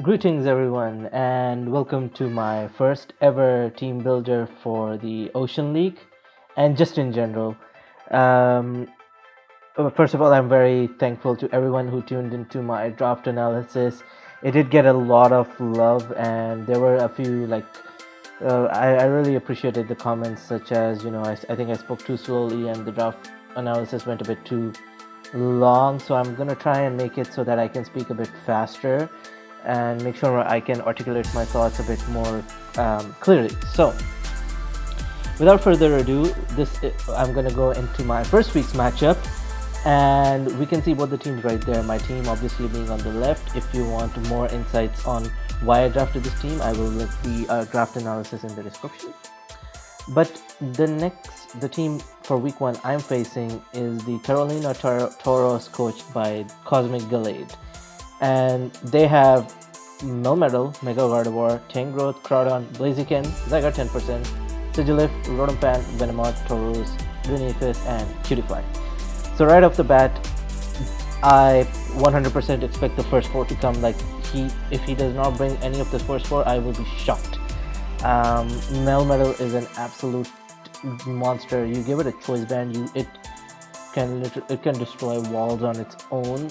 Greetings, everyone, and welcome to my first ever team builder for the Ocean League, and just in general. Um, First of all, I'm very thankful to everyone who tuned into my draft analysis. It did get a lot of love, and there were a few I really appreciated the comments, such as I think I spoke too slowly, and the draft analysis went a bit too long. So I'm gonna try and make it so that I can speak a bit faster and make sure I can articulate my thoughts a bit more clearly. So, without further ado, I'm gonna go into my first week's matchup, and we can see both the teams right there. My team obviously being on the left. If you want more insights on why I drafted this team, I will link the draft analysis in the description. But the team for week 1 I'm facing is the Carolina Tauros, coached by Cosmic Gallade. And they have Melmetal, Mega Gardevoir, Tangrowth, Crawdon, Blaziken, Zygarde 10%, Sigilif, Rotompan, Venomoth, Tauros, Lunifist, and Cutiefly. So right off the bat, I 100% expect the first 4 to come. If he does not bring any of the first 4, I will be shocked. Melmetal is an absolute monster. You give it a choice band, it can destroy walls on its own.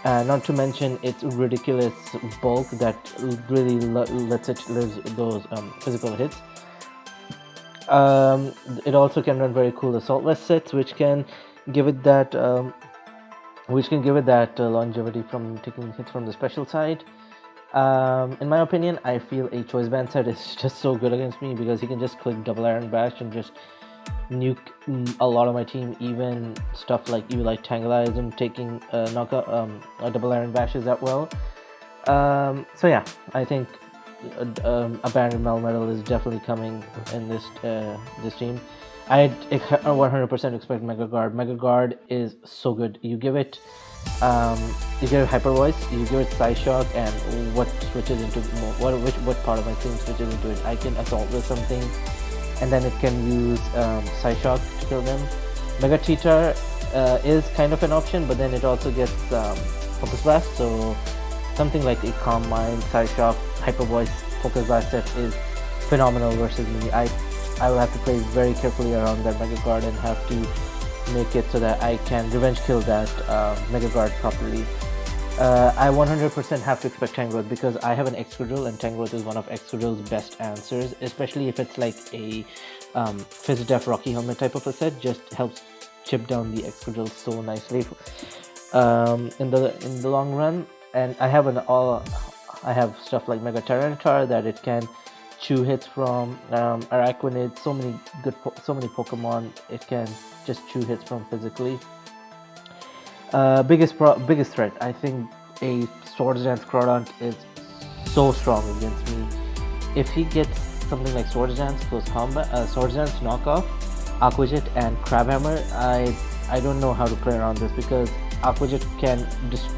Not to mention its ridiculous bulk that really lets it live those physical hits. It also can run very cool assault vest sets, which can give it that longevity from taking hits from the special side. In my opinion, I feel a choice band set is just so good against me because he can just click double iron bash and just nuke a lot of my team. Even stuff like Tangela isn't taking double iron bashes that well. So yeah, I think abandoned Melmetal is definitely coming in this team. I 100% expect Mega Guard. Mega Guard is so good. You give it Hyper Voice, you give it Psyshock, and what part of my team switches into it? I can assault with something, and then it can use Psyshock to kill them. Mega Cheetah is kind of an option, but then it also gets Focus Blast, so something like a Calm Mind, Psyshock, Hyper Voice, Focus Blast set is phenomenal versus me. I will have to play very carefully around that Mega Guard and have to make it so that I can revenge kill that Mega Guard properly. I 100% have to expect Tangrowth because I have an Excadrill, and Tangrowth is one of Excadrill's best answers, especially if it's like a Fizz-Def Rocky Helmet type of a set. Just helps chip down the Excadrill so nicely in the long run. And I have stuff like Mega Tyranitar that it can chew hits from, Araquanid, so many Pokemon it can just chew hits from physically. Biggest threat, I think a Swords Dance Crawdon is so strong against me. If he gets something like Swords Dance close combat, Swords Dance knockoff, Aqua Jet, and Crabhammer, I don't know how to play around this because Aqua Jet can just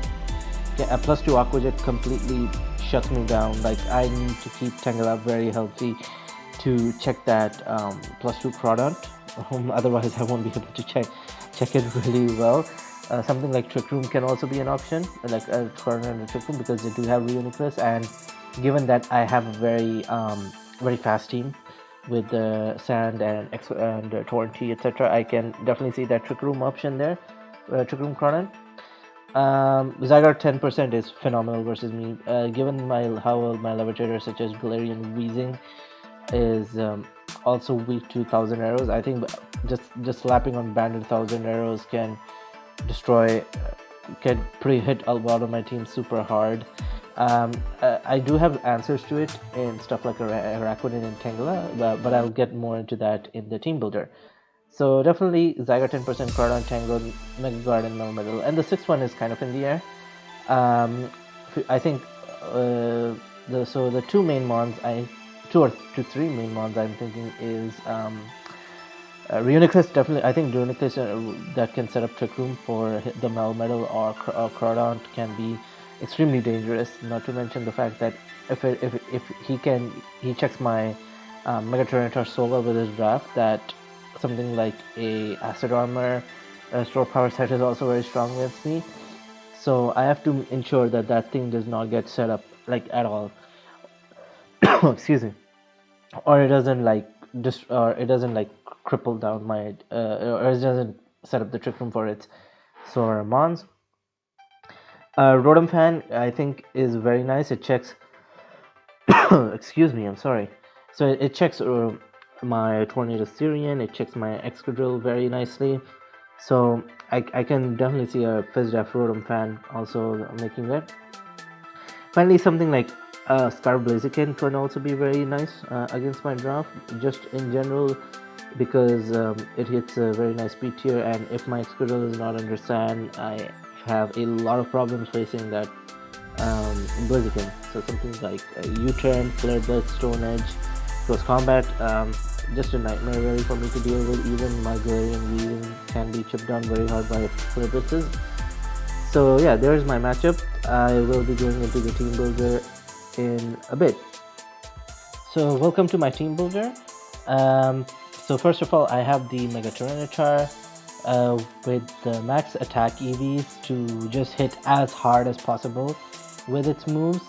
a +2 Aqua Jet completely shuts me down. Like, I need to keep Tangela very healthy to check that +2 Crawdon. Otherwise I won't be able to check it really well. Something like Trick Room can also be an option, like a Crawdon and a Trick Room, because they do have Reuniclus, and given that I have a very fast team with the Sand and Torrentee, etc., I can definitely see that Trick Room option there, Trick Room Crawdon. Zygarde 10% is phenomenal versus me, given how well my Levitator such as Galarian Weezing is also weak to 1000 arrows. I think just slapping on Banded 1000 arrows can hit a lot of my team super hard. I do have answers to it in stuff like Araquanid and Tangela, but I'll get more into that in the team builder. So definitely Zygarde 10%, Crawdon, Tangrowth, Mega Guard, and Melmetal. And the sixth one is kind of in the air. I think the two main mons, two or three main mons I'm thinking is Reuniclus. Definitely, I think Reuniclus that can set up Trick Room for the Melmetal or Crawdon can be extremely dangerous. Not to mention the fact that if he checks my Mega Tyranitar so well with his draft that something like a Acid Armor Store Power set is also very strong against me. so I have to ensure that that thing does not get set up like at all. Excuse me. Or it doesn't like or it doesn't like cripple down my or it doesn't set up the trick room for its solar mons. Rotom fan I think is very nice. It checks excuse me, I'm sorry. So it checks my Tornado Syrian, it checks my Excadrill very nicely. So I can definitely see a FizzDef Rotom fan also making that. Finally, something like Scar Blaziken can also be very nice against my draft, just in general, because it hits a very nice speed tier, and if my Excadrill is not under sand, I have a lot of problems facing that Blaziken. So something like U-turn, Flare Blitz, Stone Edge, Close Combat, just a nightmare really for me to deal with. Even my Galarian Weaving can be chipped down very hard by Flare Blitzes. So yeah, there's my matchup. I will be going into the team builder in a bit. So welcome to my team builder. So first of all, I have the Mega Tyranitar with the max attack EVs to just hit as hard as possible with its moves.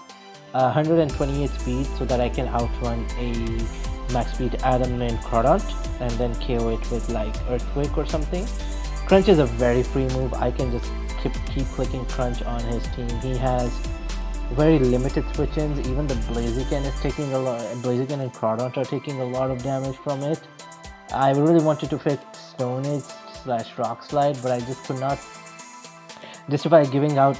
128 speed so that I can outrun a max speed Adam named Crawdont and then KO it with like Earthquake or something. Crunch is a very free move. I can just keep clicking Crunch on his team. He has very limited switch-ins. Even the Blaziken is taking a lot. Blaziken and Crawdont are taking a lot of damage from it. I really wanted to fit Stone Edge / Rock Slide, but I just could not justify giving up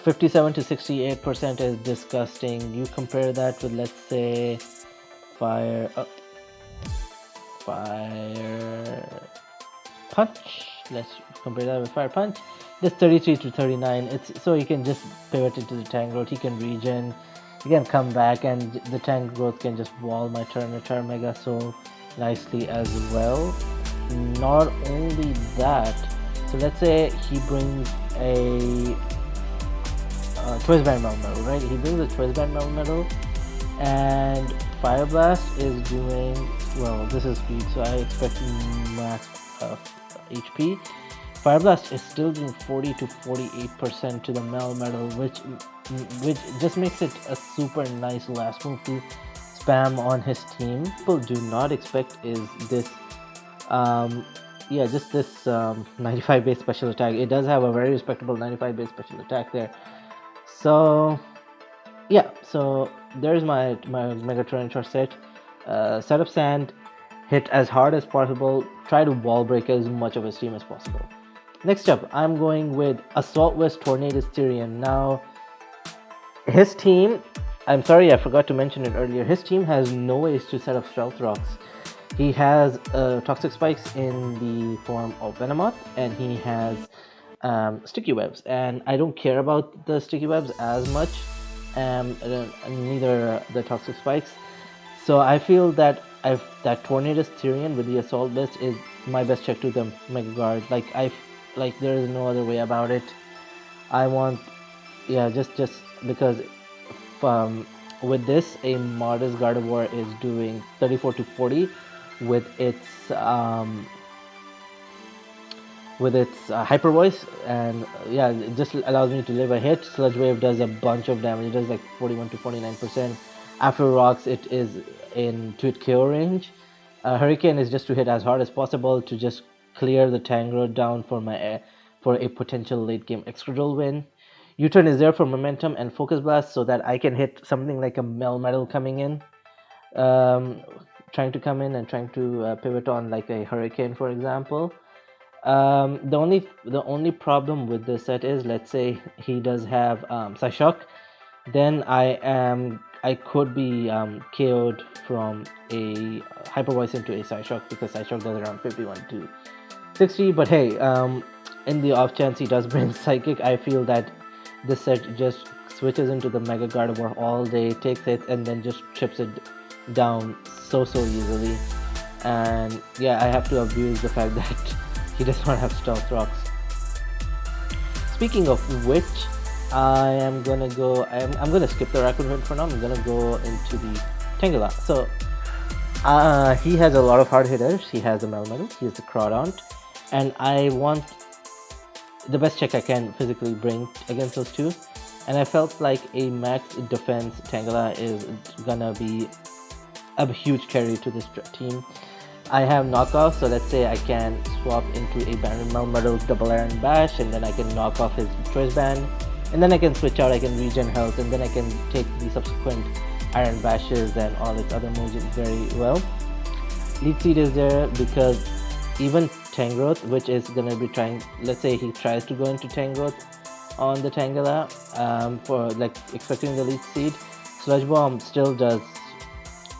57 to 68% is disgusting. You compare that with, let's say, Fire Punch. Let's compare that with Fire Punch. That's 33 to 39. It's so you can just pivot into the Tank Growth. He can regen. He can come back, and the Tank Growth can just wall my Tyranitar Mega so nicely as well. Not only that, so let's say he brings a Twist Band Melmetal, right? He brings a Twist Band Melmetal, and Fire Blast is doing, well, this is speed, so I expect max HP. Fire Blast is still doing 40 to 48% to the Melmetal, which just makes it a super nice last move to spam on his team. People do not expect is this just this 95 base special attack. It does have a very respectable 95 base special attack there. So yeah, so there's my Mega Tyranitar set. Set up sand, hit as hard as possible, try to wall break as much of his team as possible. Next up, I'm going with Assault Vest Tornado Styrian. Now, his team, I'm sorry I forgot to mention it earlier, his team has no ways to set up Stealth Rocks. He has Toxic Spikes in the form of Venomoth, and he has Sticky Webs. And I don't care about the Sticky Webs as much, neither the Toxic Spikes. So I feel that that Tornado Styrian with the Assault Vest is my best check to the Mega Guard. Like there is no other way about it. I want, yeah, just because with this, a Modest Gardevoir is doing 34 to 40, with its hyper voice, and yeah, it just allows me to live a hit. Sludge Wave does a bunch of damage. It does like 41 to 49%. After rocks, it is in to hit KO range. Hurricane is just to hit as hard as possible to just clear the Tangela down for a potential late game Excadrill win. U-turn is there for momentum, and Focus Blast so that I can hit something like a Melmetal coming in, trying to come in and trying to pivot on like a Hurricane, for example. The only problem with this set is, let's say he does have Psyshock, then I could be KO'd from a Hyper Voice into a Psyshock, because Psyshock does around 51 to 60. But hey, in the off chance he does bring Psychic, I feel that this set just switches into the Mega Gardevoir all day, takes it, and then just chips it down so easily. And yeah, I have to abuse the fact that he does not have Stealth Rocks. Speaking of which, I'm gonna skip the Raccoon for now. I'm gonna go into the Tangela. So he has a lot of hard hitters. He has the Melmetal, he has the Crawdaunt, and I want the best check I can physically bring against those two. And I felt like a max defense Tangela is gonna be a huge carry to this team. I have knockoff, so let's say I can swap into a Banded Melmetal double Iron Bash, and then I can knock off his Choice Band, and then I can switch out, I can regen health, and then I can take the subsequent Iron Bashes and all its other moves very well. Leech Seed is there because even Tangrowth, which is going to be trying, let's say he tries to go into Tangrowth on the Tangela, for like expecting the Leech Seed, Sludge Bomb still does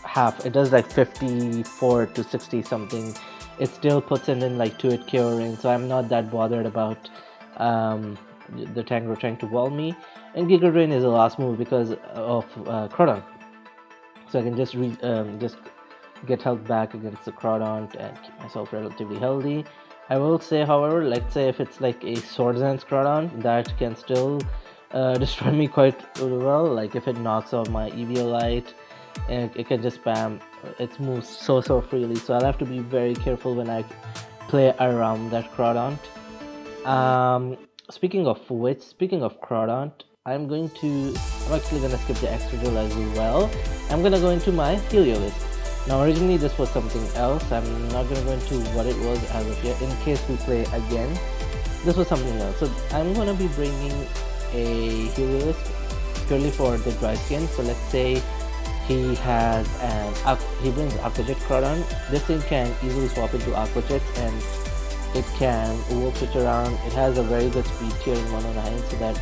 half. It does like 54 to 60 something. It still puts it in like 2-hit KO range, so I'm not that bothered about the Tangela trying to wall me. And Giga Drain is the last move because of Crawdaunt, so I can just get health back against the Crawdaunt and keep myself relatively healthy. I will say, however, let's say if it's like a Swordsdance Crawdaunt, that can still destroy me quite well. Like if it knocks off my Eviolite, and it can just spam its moves so freely, so I'll have to be very careful when I play around that Crawdaunt. Speaking of Crawdaunt, I'm actually gonna skip the Excadrill as well. I'm gonna go into my Heliolisk. Now originally this was something else. I'm not gonna go into what it was as of yet, in case we play again. This was something else. So I'm gonna be bringing a Heliolisk purely for the dry skin. So let's say he brings Aquajet Crawdaunt. This thing can easily swap into Aquajet, and it can Wolf Switch around. It has a very good speed tier in 109, so that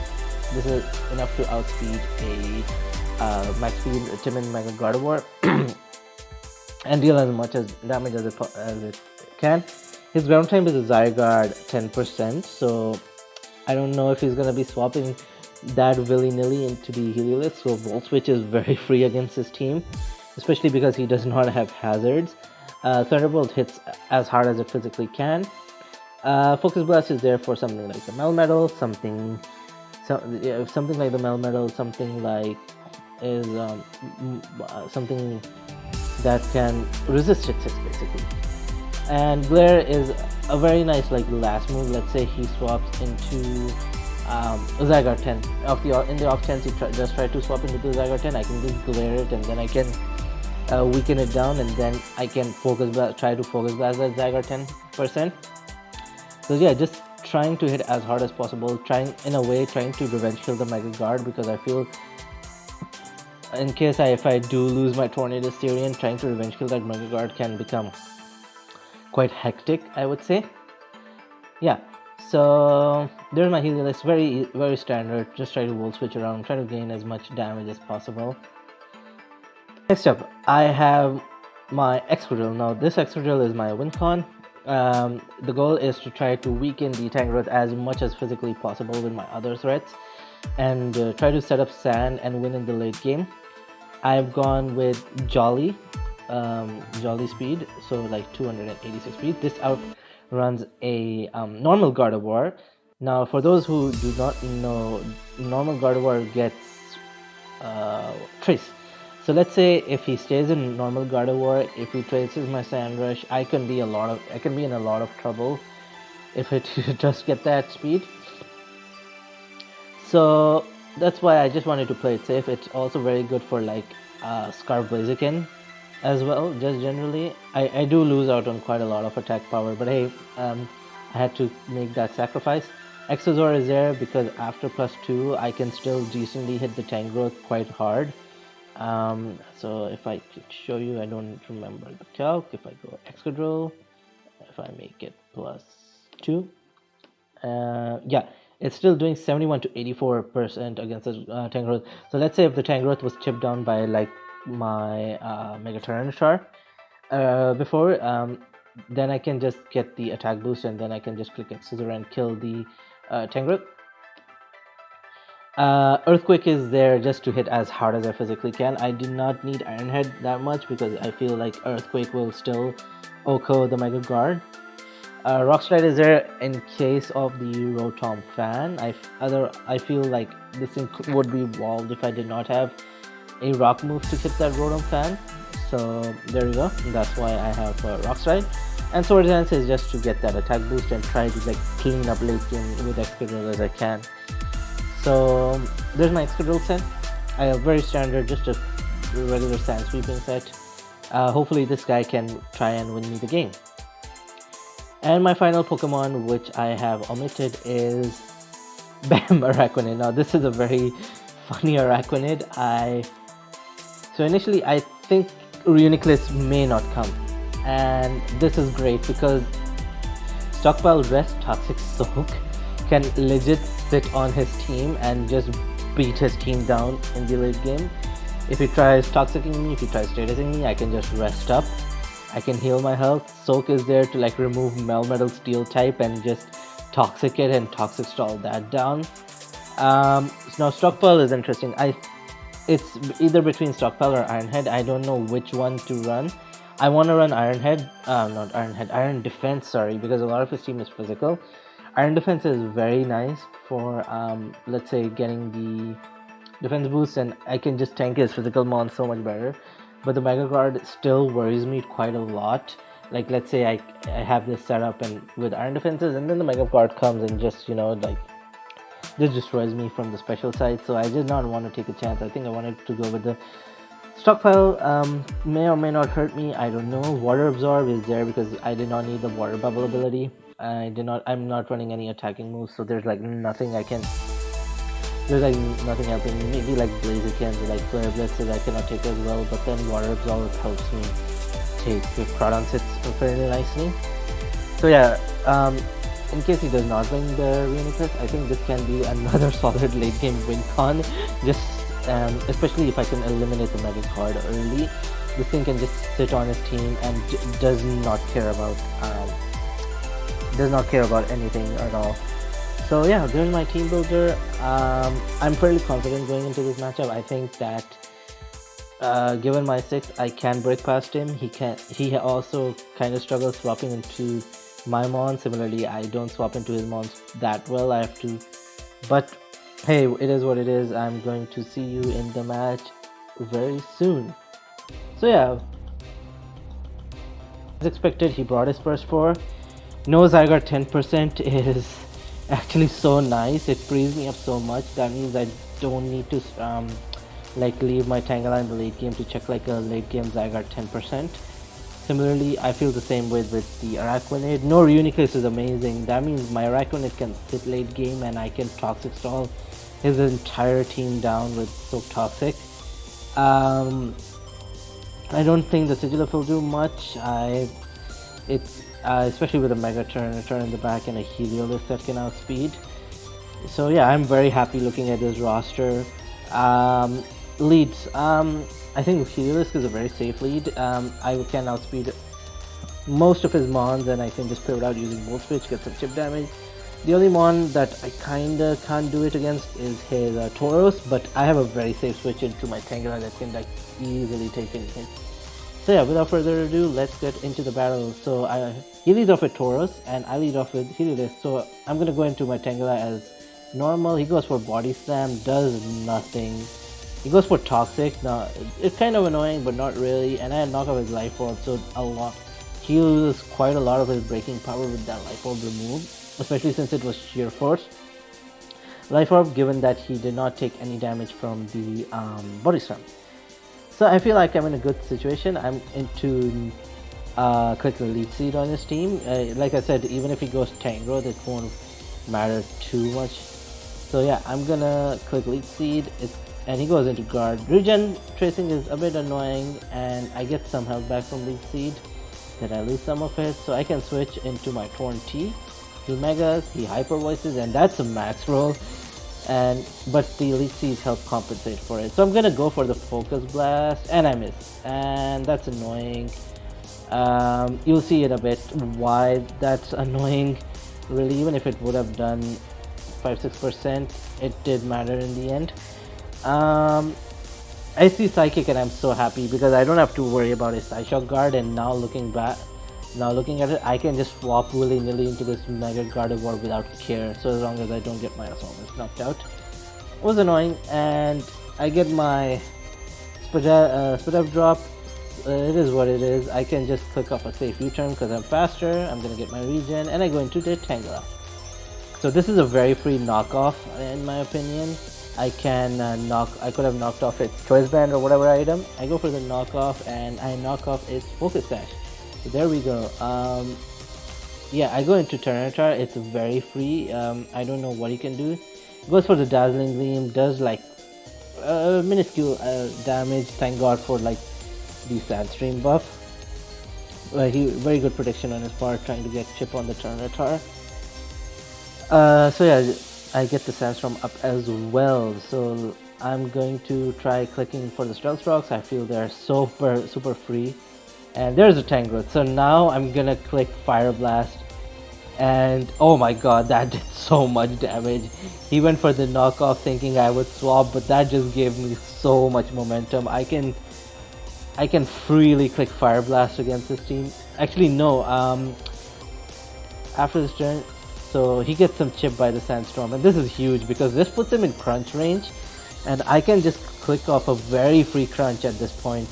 this is enough to outspeed a max speed Timid Mega Gardevoir and deal as much damage as it can. His ground type is a Zygarde 10%, so I don't know if he's gonna be swapping that willy-nilly into the Heliolisk. So Volt Switch is very free against his team, especially because he does not have hazards. Thunderbolt hits as hard as it physically can. Focus Blast is there for something like the Melmetal, something like the Melmetal, something that can resist hits basically. And Glare is a very nice like last move. Let's say he swaps into Zygarde 10. In the off chance he just try to swap into the Zygarde 10, I can just Glare it, and then I can weaken it down, and then I can try to focus blast that Zygarde 10%. So yeah, just trying to hit as hard as possible, trying to revenge kill the Mega Guard, because I feel in case if I do lose my Tornado Styrian, trying to revenge kill that Mega Guard can become quite hectic, I would say. Yeah, so there's my Heliolisk, very standard. Just try to Volt Switch around, try to gain as much damage as possible. Next up, I have my Excadrill. Now this Excadrill is my win con. The goal is to try to weaken the Tangrowth as much as physically possible with my other threats, and try to set up Sand and win in the late game. I've gone with Jolly speed, so like 286 speed. This outruns a normal Gardevoir. Now for those who do not know, normal Gardevoir gets Trace. So let's say if he stays in normal God of War, if he traces my Sand Rush, I can be in a lot of trouble if it just get that speed. So that's why I just wanted to play it safe. It's also very good for like Scarf Blaziken as well. Just generally, I do lose out on quite a lot of attack power, but hey, I had to make that sacrifice. Exozor is there because after +2 I can still decently hit the tank growth quite hard. So if I could show you, I don't remember the calc. If I go Excadrill, if I make it +2, yeah, it's still doing 71 to 84% against the tank growth. So let's say if the tank growth was chipped down by like my Mega Tyranitar before, then I can just get the attack boost, and then I can just click Scissor and kill the tank growth. Earthquake is there just to hit as hard as I physically can. I do not need Iron Head that much because I feel like Earthquake will still OHKO the Mega Guard. Rock Slide is there in case of the Rotom fan. I feel like this thing would be walled if I did not have a rock move to hit that Rotom fan. So there you go. That's why I have Rock Slide. And Sword Dance is just to get that attack boost and try to like clean up late game with Excadrill as I can. So there's my Excadrill set. I have very standard, just a regular sand sweeping set. Hopefully this guy can try and win me the game. And my final Pokemon, which I have omitted, is Bam Araquanid. Now this is a very funny Araquanid. So initially I think Reuniclus may not come, and this is great because Stockpile Rest Toxic Soak can legit sit on his team and just beat his team down in the late game. If he tries Toxicing me, if he tries Statusing me, I can just rest up. I can heal my health. Soak is there to like remove Melmetal Steel type and just Toxic it and Toxic Stall that down. Now Stockpile is interesting. It's either between Stockpile or Iron Head. I don't know which one to run. I want to run Iron Head, not Iron Head, Iron Defense, sorry, because a lot of his team is physical. Iron Defense is very nice for, let's say, getting the defense boost, and I can just tank his physical mon so much better. But the Mega Guard still worries me quite a lot. Like, let's say I have this set up and with Iron Defenses, and then the Mega Guard comes and just, like, this destroys me from the special side. So I did not want to take a chance. I think I wanted to go with the Stockpile. May or may not hurt me, I don't know. Water Absorb is there because I did not need the Water Bubble ability. I'm not running any attacking moves, so there's like nothing helping me. Maybe like Blaziken or like Flare Blitz that I cannot take as well, but then Water Absorb helps me take if Crawdon sits fairly nicely. So yeah, in case he does not win the Reuniclus, I think this can be another solid late game win con. Just especially if I can eliminate the Mega Card early, this thing can just sit on his team and does not care about anything at all. So yeah, there's my team builder. I'm fairly confident going into this matchup. I think that given my 6, I can break past him. He also kind of struggles swapping into my Mons. Similarly, I don't swap into his Mons that well. I have to, but hey, it is what it is. I'm going to see you in the match very soon. So yeah, as expected, he brought his first 4. No Zygarde 10% is actually so nice. It frees me up so much. That means I don't need to like leave my Tangela in the late game to check like a late game Zygarde 10%. Similarly, I feel the same way with the Araquanid. No Reuniclus is amazing. That means my Araquanid can sit late game and I can Toxic Stall his entire team down with Soak Toxic. I don't think the Sigilif will do much. Especially with a Mega Tyranitar in the back and a Heliolisk that can outspeed. So yeah, I'm very happy looking at this roster. Leads. I think Heliolisk is a very safe lead. I can outspeed most of his Mons and I can just pivot out using Volt Switch, get some chip damage. The only Mon that I kinda can't do it against is his Tauros, but I have a very safe switch into my Tangela that can like easily take any hits. So yeah, without further ado, let's get into the battle. So he leads off with Tauros and I lead off with Heliolisk. So I'm gonna go into my Tangela as normal. He goes for Body Slam, does nothing. He goes for Toxic. Now, it's kind of annoying, but not really. And I knock off his Life Orb, so he loses quite a lot of his breaking power with that Life Orb removed, especially since it was Sheer Force. Life Orb, given that he did not take any damage from the Body Slam. So I feel like I'm in a good situation. I'm into click the Leech Seed on his team. Like I said, even if he goes Tangrowth, it won't matter too much. So yeah, I'm gonna click Leech Seed. And he goes into Guard. Regen tracing is a bit annoying, and I get some health back from Leech Seed. Then I lose some of it, so I can switch into my Torn T. 2 Megas, he Hyper Voices, and that's a max roll. But the Leech Seeds help compensate for it. So I'm gonna go for the Focus Blast, and I miss. And that's annoying. You'll see in a bit why that's annoying. Really, even if it would have done 5-6%, it did matter in the end. I see Psychic and I'm so happy because I don't have to worry about a Psyshock Guard, and now looking at it, I can just swap willy-nilly into this Mega Gardevoir without care, so as long as I don't get my Assault knocked out. It was annoying, and I get my Spit Up drop. It is what it is. I can just click off a safe U-turn because I'm faster. I'm gonna get my regen, and I go into the Tangela. So this is a very free knockoff in my opinion. I can I could have knocked off its Choice Band or whatever item. I go for the knockoff, and I knock off its Focus Sash. So there we go. Yeah, I go into Tyranitar. It's very free. I don't know what he can do. Goes for the Dazzling Gleam. Does like minuscule damage. Thank God for like the Sandstream buff. Very good protection on his part, trying to get chip on the Tyranitar. So yeah, I get the Sandstorm up as well, so I'm going to try clicking for the Stealth Rocks. I feel they're super free. And there's a Tangrowth, so now I'm gonna click Fire Blast, and oh my god, that did so much damage. He went for the knockoff thinking I would swap, but that just gave me so much momentum. I can freely click Fire Blast against this team. Actually no, after this turn, so he gets some chip by the Sandstorm, and this is huge because this puts him in crunch range, and I can just click off a very free crunch at this point.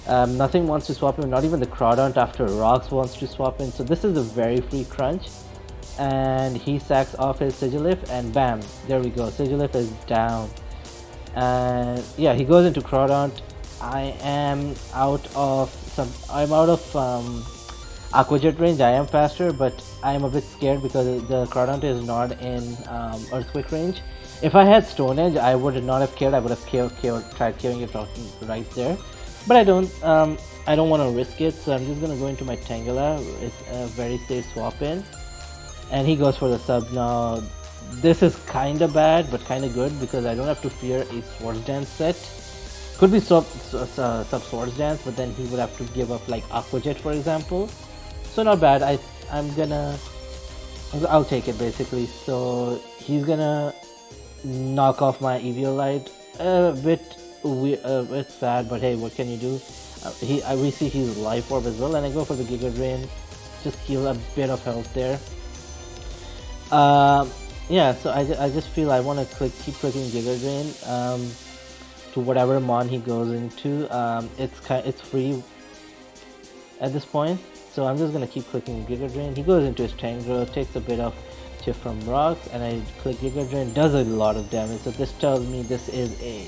Nothing wants to swap him, not even the Crawdaunt after Rocks wants to swap in, so this is a very free crunch. And he sacks off his Sigilif, and bam, there we go, Sigilif is down. And yeah, he goes into Crawdaunt. I'm out of Aqua Jet range. I am faster, but I am a bit scared because the Crawdaunt is not in Earthquake range. If I had Stone Edge, I would not have cared. I would have tried killing it right there. But I don't want to risk it, so I'm just going to go into my Tangela. It's a very safe swap in. And he goes for the sub now. This is kind of bad, but kind of good because I don't have to fear a Swords Dance set. Could be sub Swords Dance, but then he would have to give up like Aqua Jet, for example. So not bad. I'll take it basically. So he's gonna knock off my Eviolite. A bit sad, but hey, what can you do? We see his Life Orb as well, and I go for the Giga Drain. Just heal a bit of health there. Yeah, so I just feel I want to keep clicking Giga Drain to whatever mon he goes into. It's free at this point, so I'm just gonna keep clicking Giga Drain. He goes into his Tangrowth, takes a bit of chip from Rocks, and I click Giga Drain. Does a lot of damage. So this tells me this is a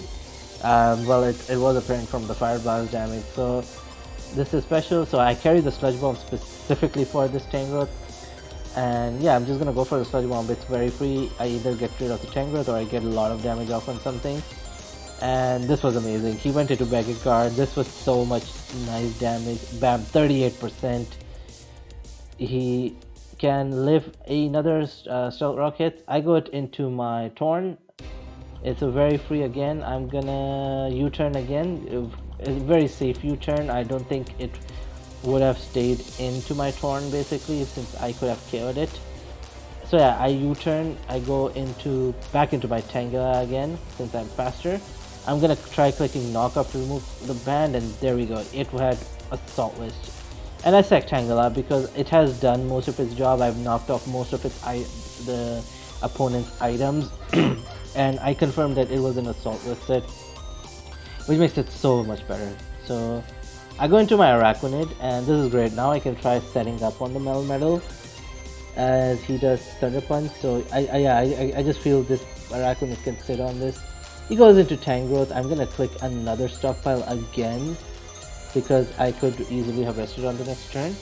well, it was apparent from the Fire Blast damage. So this is special. So I carry the Sludge Bomb specifically for this Tangrowth. And yeah, I'm just gonna go for the Sludge Bomb. It's very free. I either get rid of the Tangrowth or I get a lot of damage off on something. And this was amazing. He went into Mega Guard. This was so much nice damage. Bam, 38%. He can live another Stealth Rock hit. I go into my Torn. It's a very free again. I'm gonna U-turn again. A very safe U-turn. I don't think it would have stayed into my Torn basically, since I could have KO'd it. So yeah, I U-turn. I go back into my Tangela again since I'm faster. I'm gonna try clicking Knockoff to remove the band, and there we go. It had Assault List. And I sack Tangela because it has done most of its job. I've knocked off most of the opponent's items. And I confirmed that it was an Assault List set. which makes it so much better. So I go into my Araquanid, and this is great. Now I can try setting up on the Melmetal as he does Thunder Punch. So I just feel this Araquanid can sit on this. He goes into Tangrowth. I'm gonna click another stockpile again because I could easily have rested on the next turn.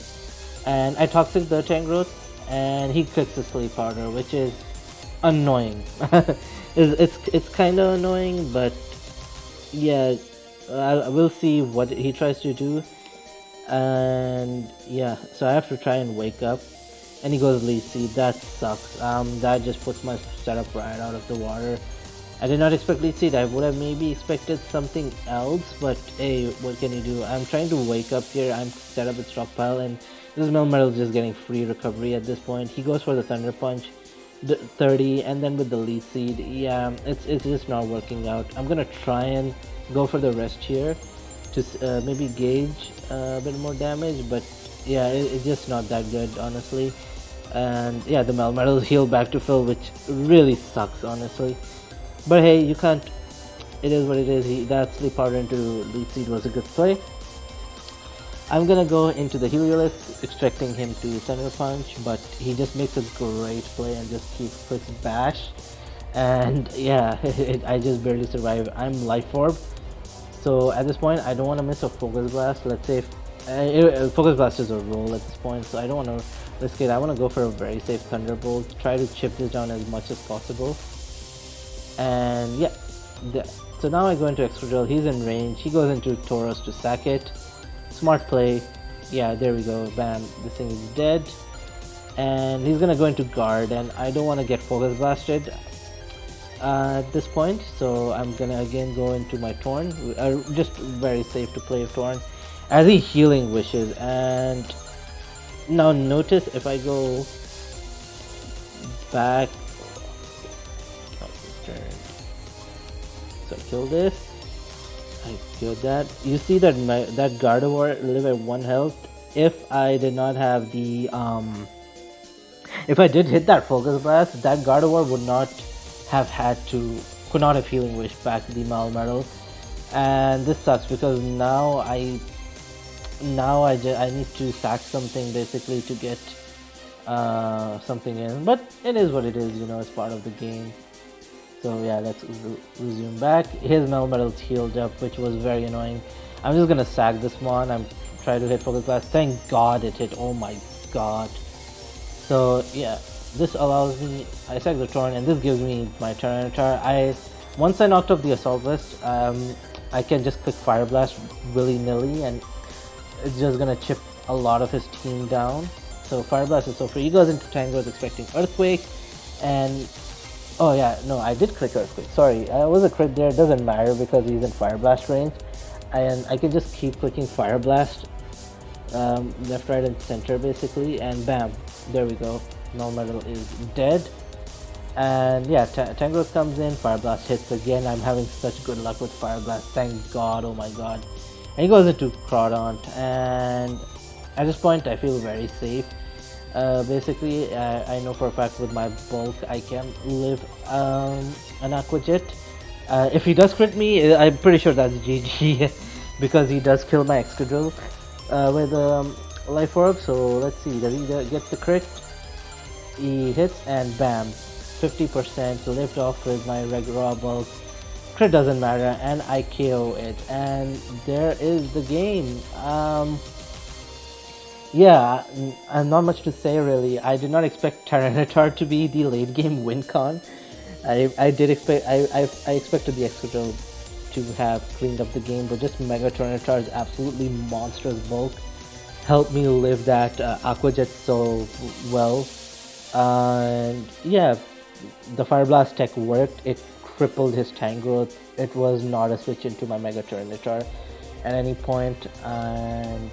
And I Toxic the Tangrowth, and he clicks the Sleep Powder, which is annoying. it's kind of annoying, but yeah, we'll see what he tries to do. And yeah, so I have to try and wake up, and he goes Leaf Seed. That sucks. That just puts my setup right out of the water. I did not expect Leaf Seed. I would have maybe expected something else, but hey, what can you do? I'm trying to wake up here. I'm set up with stockpile, and this Melmetal is just getting free recovery at this point. He goes for the Thunder Punch, 30, and then with the Leaf Seed, yeah, it's just not working out. I'm gonna try and go for the rest here to maybe gauge a bit more damage, but yeah, it's just not that good, honestly. And yeah, the Melmetal heal back to full, which really sucks, honestly. But hey, you can't. It is what it is. That Sleep Powder into Leaf Seed was a good play. I'm gonna go into the Heliolith, expecting him to Thunder Punch, but he just makes a great play and just keeps clicking Bash. And yeah, I just barely survive. I'm Life Orb, so at this point I don't want to miss a Focus Blast. Let's say Focus Blast is a roll at this point, so I don't want to risk it. I want to go for a very safe Thunderbolt, try to chip this down as much as possible. And yeah, so now I go into Excadrill. He's in range. He goes into Tauros to sack it. Smart play. Yeah, there we go. Bam, this thing is dead. And he's gonna go into guard, and I don't want to get Focus Blasted at this point, so I'm gonna again go into my Torn. Just very safe to play Torn as he Healing Wishes. And now notice if I go back, so I kill this, I killed that. You see that that Gardevoir live at 1 health. If I did not have the if I did hit that Focus Blast, that Gardevoir would not have could not have Healing Wish back the Melmetal. And this sucks because now I need to sack something basically to get something in, but it is what it is, you know, it's part of the game. So yeah, let's resume back. His Melmetal's healed up, which was very annoying. I'm just gonna sack this one. I'm trying to hit Focus Blast. Thank God it hit. Oh my God. So yeah, this allows me. I sack the Torn, and this gives me my Tyranitar. Once I knocked off the Assault Vest, I can just click Fire Blast willy-nilly, and it's just gonna chip a lot of his team down. So Fire Blast is so free. He goes into Tangrowth expecting Earthquake, and oh yeah, no, I did click Earthquake. Sorry, I was a crit there. It doesn't matter because he's in Fire Blast range, and I can just keep clicking Fire Blast, left, right, and center basically, and bam, there we go. Melmetal is dead. And yeah, Tangrowth comes in, Fire Blast hits again. I'm having such good luck with Fire Blast. Thank God. Oh my God. And he goes into Crawdaunt, and at this point I feel very safe. Basically, I know for a fact with my bulk I can live an Aqua Jet. If he does crit me, I'm pretty sure that's GG because he does kill my Excadrill with Life Orb. So let's see, does he get the crit? He hits, and bam, 50% lift off with my regular bulk. Crit doesn't matter, and I KO it, and there is the game. Yeah, not much to say really. I did not expect Tyranitar to be the late game win con. I did expect I expected the Excadrill to have cleaned up the game, but just Mega Tyranitar's absolutely monstrous bulk helped me live that Aqua Jet so well. And yeah, the Fire Blast tech worked. It crippled his Tangrowth. It was not a switch into my Mega Tyranitar at any point, and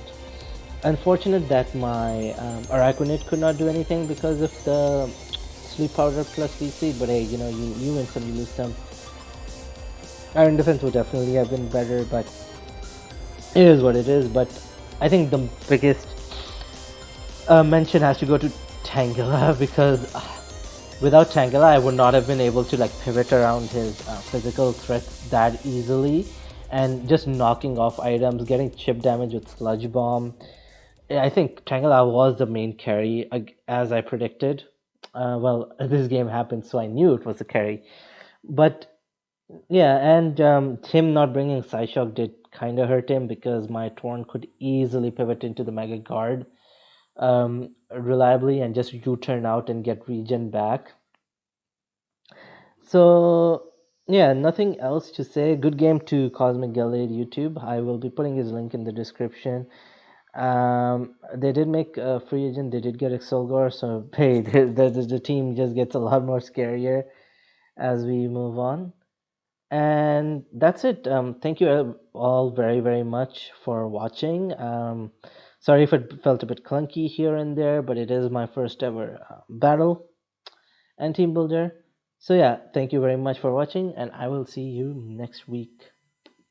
unfortunate that my Araquanid could not do anything because of the Sleep Powder plus VC, but hey, you know, you win some, you lose some. Iron Defense would definitely have been better, but it is what it is. But I think the biggest mention has to go to Tangela, because without Tangela I would not have been able to like pivot around his physical threats that easily, and just knocking off items, getting chip damage with Sludge Bomb. I think Tangela was the main carry, as I predicted. Well, this game happened, so I knew it was a carry. But yeah, and him not bringing Psyshock did kind of hurt him because my Torn could easily pivot into the Mega Guard reliably and just U-turn out and get regen back. So yeah, nothing else to say. Good game to Cosmic Gallade YouTube. I will be putting his link in the description. They did make a free agent. They did get Exolgor, so hey, the team just gets a lot more scarier as we move on. And that's it. Thank you all very, very much for watching. Sorry if it felt a bit clunky here and there, but it is my first ever battle and team builder. So yeah, thank you very much for watching, and I will see you next week.